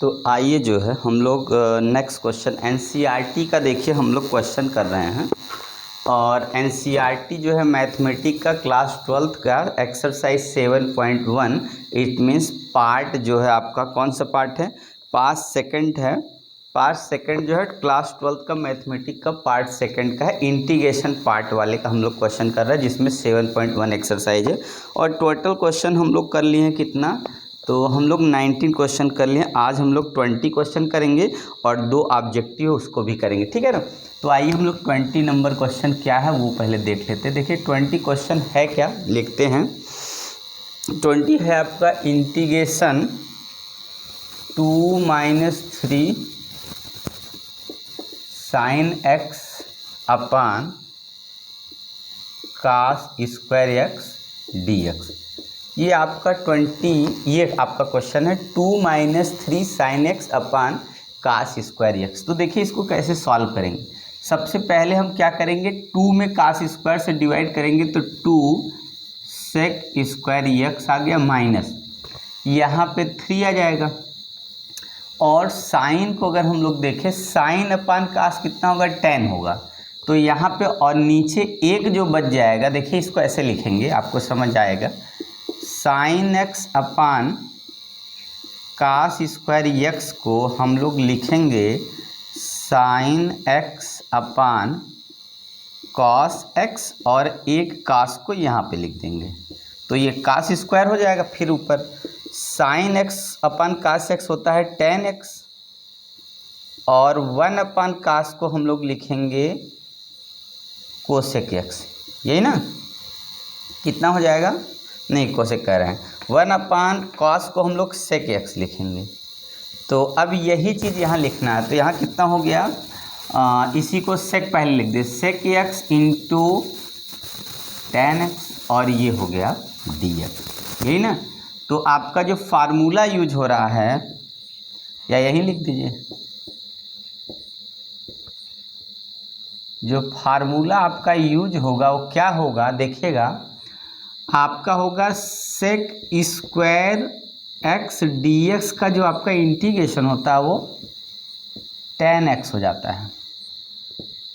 तो आइए जो है हम लोग नेक्स्ट क्वेश्चन एनसीईआरटी का देखिए हम लोग क्वेश्चन कर रहे हैं। और एनसीईआरटी जो है मैथमेटिक का क्लास 12th का एक्सरसाइज 7.1 इट मीन्स पार्ट जो है आपका कौन सा पार्ट है, पास्ट सेकंड है। पास्ट सेकंड जो है क्लास 12th का मैथमेटिक का पार्ट सेकंड का है, इंटीग्रेशन पार्ट वाले का हम लोग क्वेश्चन कर रहे हैं जिसमें 7.1 एक्सरसाइज है। और टोटल क्वेश्चन हम लोग कर लिए हैं कितना, तो हम लोग 19 क्वेश्चन कर लिए। आज हम लोग 20 क्वेश्चन करेंगे और 2 ऑब्जेक्टिव उसको भी करेंगे, ठीक है ना। तो आइए हम लोग 20 नंबर क्वेश्चन क्या है वो पहले देख लेते हैं। देखिए 20 क्वेश्चन है क्या, लिखते हैं। 20 है आपका इंटीग्रेशन 2 - 3 sin x अपान cos स्क्वायर x dx। ये आपका 20 ये आपका क्वेश्चन है 2 - 3 sin x अपान cos स्क्वायर x। तो देखिए इसको कैसे सॉल्व करेंगे। सबसे पहले हम क्या करेंगे, 2 में cos स्क्वायर से डिवाइड करेंगे तो 2 sec स्क्वायर x आ गया माइनस यहाँ पे 3 आ जाएगा। और साइन को अगर हम लोग देखें साइन अपान कास कितना होगा, 10 होगा। तो यहाँ पे और नीचे एक जो बच जाएगा, देखिए इसको ऐसे लिखेंगे आपको समझ आएगा। साइन एक्स अपान कास स्क्वायर एक्स को हम लोग लिखेंगे साइन एक्स अपान कॉस एक्स और एक कास को यहाँ पे लिख देंगे तो ये कास स्क्वायर हो जाएगा। फिर ऊपर साइन एक्स अपान कास एक्स होता है 10x और 1 अपान कास को हम लोग लिखेंगे कोसेक एक्स, यही ना। कितना हो जाएगा, नहीं कोसेक कह रहे हैं, 1 अपान कॉस को हम लोग सेक एक्स लिखेंगे। तो अब यही चीज़ यहाँ लिखना है। तो यहाँ कितना हो गया, इसी को सेक पहले लिख दे, सेक एक्स इंटू 10x और ये हो गया dx, यही ना। तो आपका जो फार्मूला यूज हो रहा है, या यही लिख दीजिए, जो फार्मूला आपका यूज होगा वो क्या होगा देखिएगा, आपका होगा सेक स्क्वायर एक्स dx का जो आपका इंटीग्रेशन होता है वो 10x हो जाता है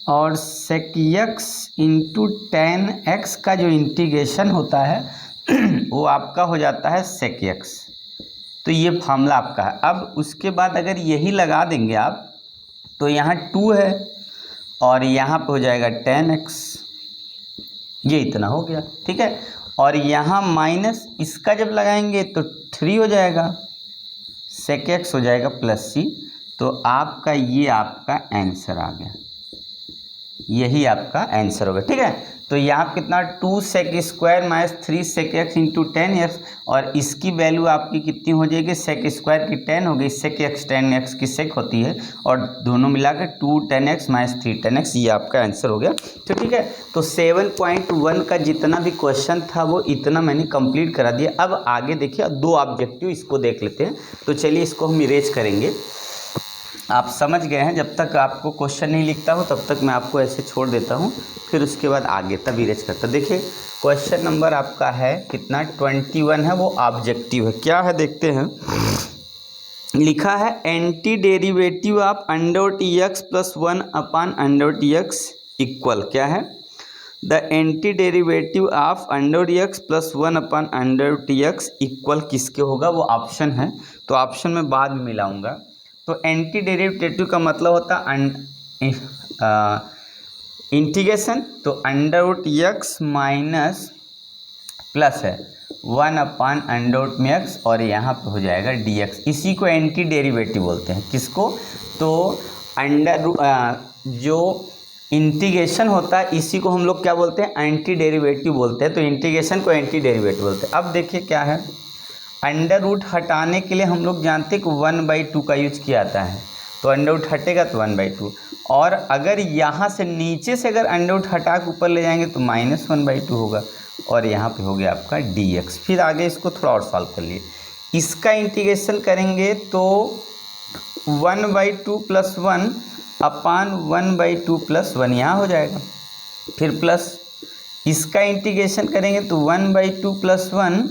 और सेक एक्स इंटू 10x का जो इंटीग्रेशन होता है वो आपका हो जाता है सेक एक्स। तो ये फार्मूला आपका है। अब उसके बाद अगर यही लगा देंगे आप तो यहाँ 2 है और यहाँ पे हो जाएगा 10x, ये इतना हो गया, ठीक है। और यहाँ माइनस इसका जब लगाएंगे तो 3 हो जाएगा, सेक एक्स हो जाएगा प्लस c। तो आपका ये आपका आंसर आ गया, यही आपका आंसर होगा, ठीक है। तो यहाँ कितना 2 sec square minus 3 sec X into 10x और इसकी वैल्यू आपकी कितनी हो जाएगी, सेक स्क्वायर की 10 हो गई, सेक एक्स 10x की सेक होती है और दोनों मिलाकर 2 10x माइनस 3 10x, ये आपका आंसर हो गया। तो ठीक है, तो 7.1 का जितना भी क्वेश्चन था वो इतना मैंने कंप्लीट करा दिया। अब आगे देखिए 2 ऑब्जेक्टिव इसको देख लेते हैं। तो चलिए इसको हम इरेज करेंगे। आप समझ गए हैं, जब तक आपको क्वेश्चन नहीं लिखता हो तब तक मैं आपको ऐसे छोड़ देता हूँ, फिर उसके बाद आगे तब इरेज करता। देखिए क्वेश्चन नंबर आपका है कितना, 21 है, वो ऑब्जेक्टिव है। क्या है देखते हैं। लिखा है anti derivative of under T x plus 1 upon under T x equal क्या है, the anti derivative of under x plus 1 upon under T x equal किसके होगा, वो ऑप्शन है। तो ऑप्शन में बाद में मिलाऊंगा। तो एंटी डेरिवेटिव का मतलब होता है इंटीग्रेशन, तो under root X minus plus है 1 अपान अंडर रूट में एक्स और यहाँ पे हो जाएगा dx। इसी को एंटी डेरिवेटिव बोलते हैं। किसको, तो अंडर जो इंटीग्रेशन होता है इसी को हम लोग क्या बोलते हैं, एंटी डेरिवेटिव बोलते हैं। तो इंटीग्रेशन को एंटी डेरिवेटिव बोलते हैं। अब देखिए क्या है, अंडर रूट हटाने के लिए हम लोग जानते हैं कि 1/2 का यूज किया जाता है। तो अंडर रूट हटेगा तो 1/2, और अगर यहाँ से नीचे से अगर अंडर रूट हटा के ऊपर ले जाएंगे तो -1/2 होगा और यहाँ पे हो गया आपका dx। फिर आगे इसको थोड़ा और सॉल्व कर लिए, इसका इंटीग्रेशन करेंगे तो 1/2 + 1 अपान 1/2 + 1 यहाँ हो जाएगा। फिर प्लस इसका इंटीग्रेशन करेंगे तो 1/2 + 1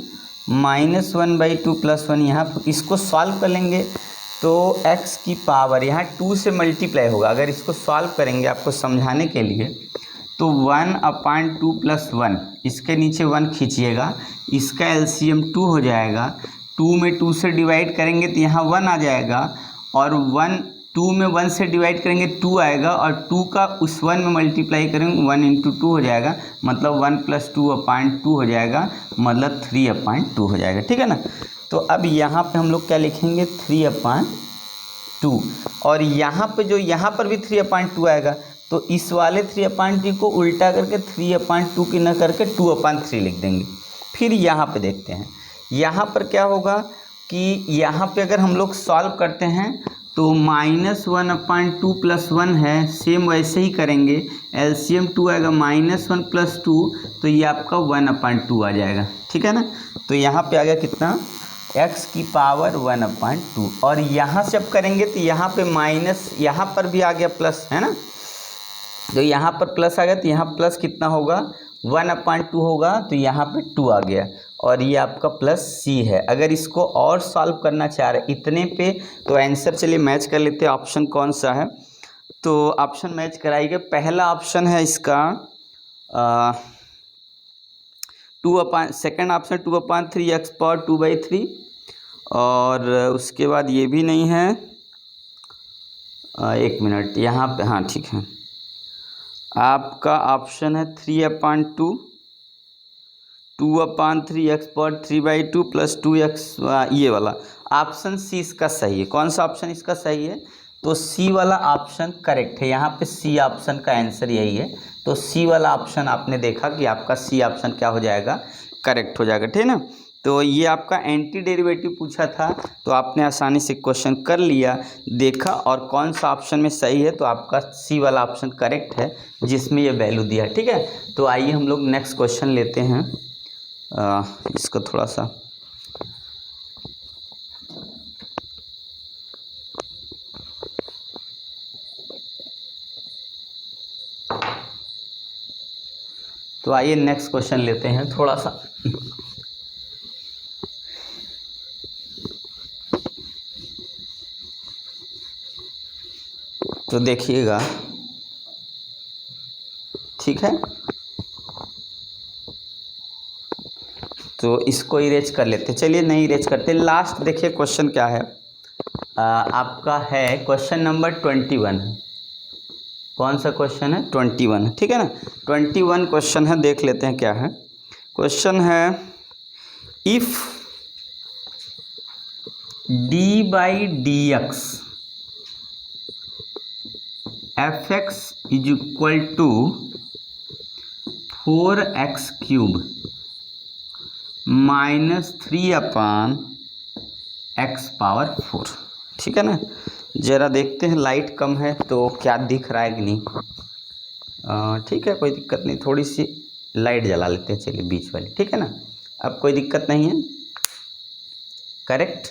-1/2 + 1 यहाँ, इसको सॉल्व कर लेंगे तो x की पावर यहाँ 2 से मल्टीप्लाई होगा। अगर इसको सॉल्व करेंगे आपको समझाने के लिए, तो 1/2 + 1, इसके नीचे 1 खींचिएगा, इसका एलसीएम 2 हो जाएगा। 2 में 2 से डिवाइड करेंगे तो यहाँ 1 आ जाएगा, और 2 में 1 से डिवाइड करेंगे 2 आएगा, और 2 का उस 1 में मल्टीप्लाई करेंगे 1 × 2 हो जाएगा, मतलब 1 + 2/2 हो जाएगा, मतलब 3/2 हो जाएगा। ठीक है ना। तो अब यहाँ पे हम लोग क्या लिखेंगे 3/2, और यहाँ पे जो यहाँ पर भी 3/2 आएगा, तो इस वाले 3/2 को उल्टा करके 3/2 की न करके 2/3 लिख देंगे। फिर यहाँ पे देखते हैं, यहाँ पर क्या होगा कि यहाँ पे अगर हम लोग सॉल्व करते हैं तो -1/2 + 1 है, सेम वैसे ही करेंगे, एलसीएम 2 आएगा, -1 + 2, तो ये आपका 1/2 आ जाएगा। ठीक है ना। तो यहाँ पे आ गया कितना, x की पावर 1/2, और यहाँ से अब करेंगे तो यहाँ पे माइनस, यहाँ पर भी आ गया प्लस, है ना। तो यहाँ पर प्लस आ गया, तो यहाँ प्लस कितना होगा 1/2 होगा, तो यहाँ पे 2 आ गया, और ये आपका प्लस c है। अगर इसको और सॉल्व करना चाह रहे इतने पे, तो आंसर चलिए मैच कर लेते हैं, ऑप्शन कौन सा है। तो ऑप्शन मैच कराइए, पहला ऑप्शन है इसका सेकेंड ऑप्शन 2/3 x पावर 2/3, और उसके बाद ये भी नहीं है, 1 मिनट यहाँ पे, हाँ ठीक है, आपका ऑप्शन है 3/2 2/3 x पावर 3/2 + 2x, ये वाला ऑप्शन सी इसका सही है। कौन सा ऑप्शन इसका सही है, तो सी वाला ऑप्शन करेक्ट है। यहाँ पे सी ऑप्शन का आंसर यही है, तो सी वाला ऑप्शन आपने देखा कि आपका सी ऑप्शन क्या हो जाएगा, करेक्ट हो जाएगा। ठीक है ना। तो ये आपका एंटी डेरिवेटिव पूछा था, तो आपने आसानी से क्वेश्चन कर लिया, देखा और कौन सा ऑप्शन में सही है, तो आपका सी वाला ऑप्शन करेक्ट है जिसमें ये वैल्यू दिया। ठीक है। तो आइए हम लोग नेक्स्ट क्वेश्चन लेते हैं। इसका थोड़ा सा तो आइए नेक्स्ट क्वेश्चन लेते हैं थोड़ा सा। तो देखिएगा, ठीक है, तो इसको इरेज कर लेते, चलिए नहीं इरेज करते, लास्ट देखिए क्वेश्चन क्या है। आपका है क्वेश्चन नंबर 21। कौन सा क्वेश्चन है, 21, ठीक है ना। 21 क्वेश्चन है, देख लेते हैं क्या है। क्वेश्चन है, if d/dx fx = 4x³ -3/x⁴। ठीक है ना। ज़रा देखते हैं, लाइट कम है तो क्या दिख रहा है कि नहीं। ठीक है, कोई दिक्कत नहीं, थोड़ी सी लाइट जला लेते हैं, चलिए बीच वाली, ठीक है ना। अब कोई दिक्कत नहीं है, करेक्ट।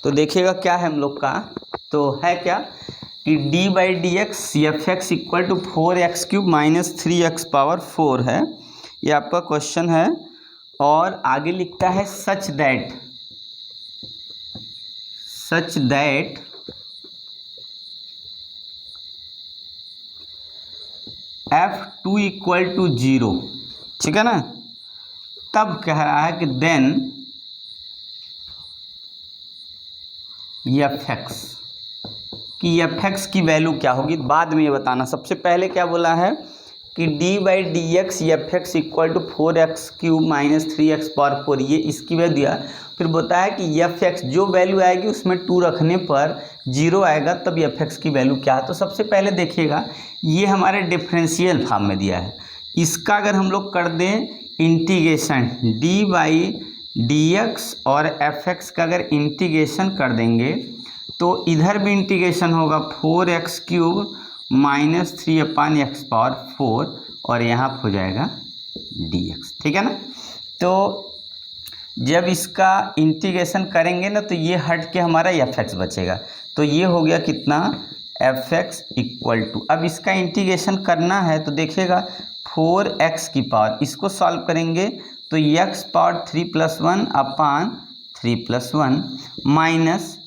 तो देखिएगा क्या है हम लोग का, तो है क्या कि d/dx fx = 4x³ -3x⁴ है, ये आपका क्वेश्चन है। और आगे लिखता है सच दैट f2 = 0, ठीक है ना। तब कह रहा है कि देन fx कि fx की वैल्यू क्या होगी, बाद में ये बताना। सबसे पहले क्या बोला है कि d/dx fx = 4x³ -3x⁴, ये इसकी वैल्यू दिया। फिर बताया कि fx जो वैल्यू आएगी उसमें 2 रखने पर 0 आएगा, तब fx की वैल्यू क्या है। तो सबसे पहले देखिएगा, ये हमारे डिफरेंशियल फॉर्म में दिया है। इसका अगर हम लोग कर दें इंटीग्रेशन, d/dx और fx का अगर इंटीग्रेशन कर देंगे तो इधर भी इंटीग्रेशन होगा 4x³ -3/x⁴, और यहाँ हो जाएगा dx, ठीक है ना। तो जब इसका इंटीग्रेशन करेंगे ना, तो ये हट के हमारा fx बचेगा। तो ये हो गया कितना, fx = अब इसका इंटीग्रेशन करना है तो देखिएगा 4x⁴, इसको सॉल्व करेंगे तो x⁴ 3+1/3+1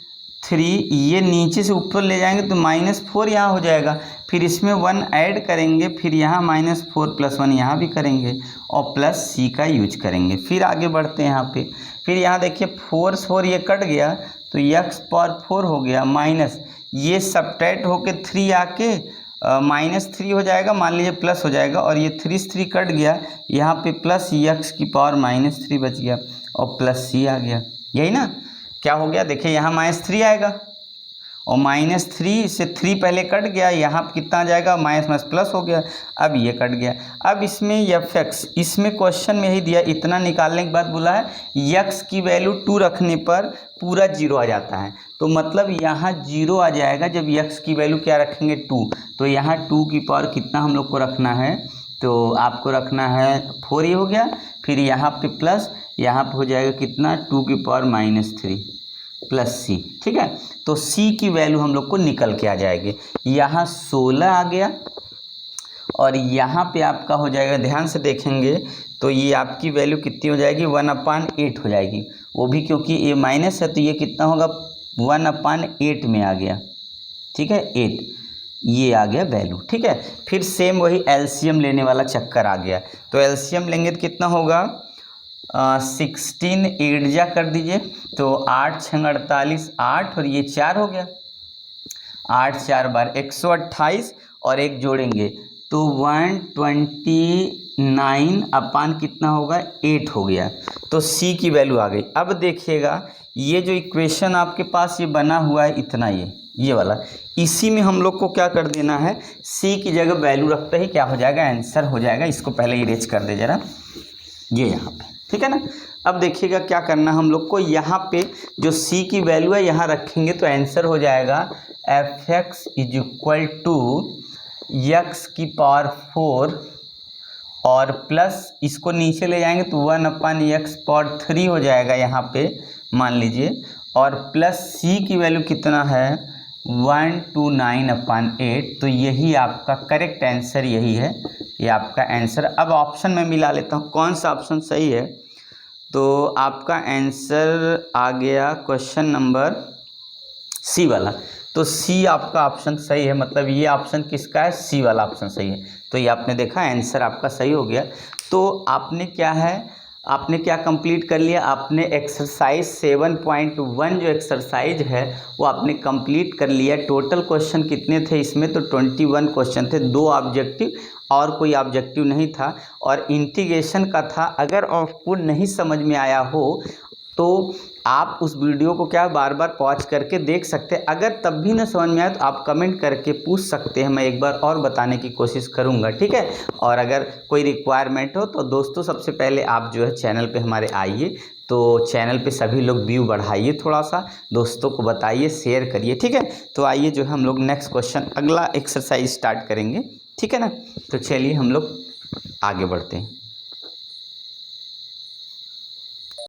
3, ये नीचे से ऊपर ले जाएंगे तो -4 यहाँ हो जाएगा, फिर इसमें 1 ऐड करेंगे, फिर यहाँ -4 + 1 यहाँ भी करेंगे और प्लस सी का यूज करेंगे। फिर आगे बढ़ते हैं यहाँ पे, फिर यहाँ देखिए 4 ये कट गया तो x⁴ हो गया, माइनस ये सब्ट्रैक्ट होके 3 आके -3 हो जाएगा, मान लीजिए प्लस हो जाएगा, और ये 3 से 3 कट गया, यहाँ पे प्लस x⁻³ बच गया और प्लस सी आ गया। यही ना, क्या हो गया देखिए, यहाँ -3 आएगा और -3 से 3 पहले कट गया, यहाँ कितना आ जाएगा, माइनस प्लस हो गया, अब ये कट गया। अब इसमें fx, इसमें क्वेश्चन में ही दिया, इतना निकालने के बाद बोला है x की वैल्यू 2 रखने पर पूरा 0 आ जाता है, तो मतलब यहाँ 0 आ जाएगा जब x की वैल्यू क्या रखेंगे 2, तो यहाँ 2 की पावर कितना हम लोग को रखना है, तो आपको रखना है 4 ये हो गया, फिर यहाँ पे प्लस, यहाँ पे हो जाएगा कितना 2 की पावर -3 प्लस सी, ठीक है। तो सी की वैल्यू हम लोग को निकल के आ जाएगी, यहाँ 16 आ गया और यहाँ पे आपका हो जाएगा, ध्यान से देखेंगे तो ये आपकी वैल्यू कितनी हो जाएगी 1/8 हो जाएगी, वो भी क्योंकि ये माइनस है तो ये कितना होगा 1/8 में आ गया, ठीक है, 8 ये आ गया वैल्यू, ठीक है। फिर सेम वही एलसीएम लेने वाला चक्कर आ गया, तो एलसीएम लेंगे तो कितना होगा 16 8 जा कर दीजिए, तो 8 × 48 8 और ये 4 हो गया, 8 4 बार 128 और एक जोड़ेंगे तो 129 अपान कितना होगा 8 हो गया, तो सी की वैल्यू आ गई। अब देखिएगा ये जो इक्वेशन आपके पास ये बना हुआ है इतना, ये वाला, इसी में हम लोग को क्या कर देना है, सी की जगह वैल्यू रखते ही क्या हो जाएगा, आंसर हो जाएगा। इसको पहले इरेज कर दे जरा, ये यहाँ पे, ठीक है ना। अब देखिएगा क्या करना हम लोग को, यहाँ पे जो c की वैल्यू है यहाँ रखेंगे तो आंसर हो जाएगा fx = x⁴ और प्लस इसको नीचे ले जाएंगे तो 1/x⁴ हो जाएगा यहाँ पे मान लीजिए, और प्लस c की वैल्यू कितना है 129/8, तो यही आपका करेक्ट आंसर यही है, ये आपका आंसर। अब ऑप्शन में मिला लेता हूँ कौन सा ऑप्शन सही है, तो आपका आंसर आ गया क्वेश्चन नंबर सी वाला, तो सी आपका ऑप्शन सही है, मतलब ये ऑप्शन किसका है, सी वाला ऑप्शन सही है। तो ये आपने देखा आंसर आपका सही हो गया। तो आपने क्या है, आपने क्या कंप्लीट कर लिया, आपने एक्सरसाइज 7.1 जो एक्सरसाइज है वो आपने कंप्लीट कर लिया। टोटल क्वेश्चन कितने थे इसमें, तो 21 क्वेश्चन थे, 2 ऑब्जेक्टिव और कोई ऑब्जेक्टिव नहीं था, और इंटीग्रेशन का था। अगर आपको नहीं समझ में आया हो तो आप उस वीडियो को क्या बार बार पॉज करके देख सकते हैं। अगर तब भी ना समझ में आए तो आप कमेंट करके पूछ सकते हैं, मैं एक बार और बताने की कोशिश करूंगा, ठीक है। और अगर कोई रिक्वायरमेंट हो तो दोस्तों सबसे पहले आप जो है चैनल पे हमारे आइए, तो चैनल पे सभी लोग व्यू बढ़ाइए, थोड़ा सा दोस्तों को बताइए, शेयर करिए, ठीक है। तो आइए जो है हम लोग नेक्स्ट क्वेश्चन अगला एक्सरसाइज स्टार्ट करेंगे, ठीक है ना। तो चलिए हम लोग आगे बढ़ते हैं।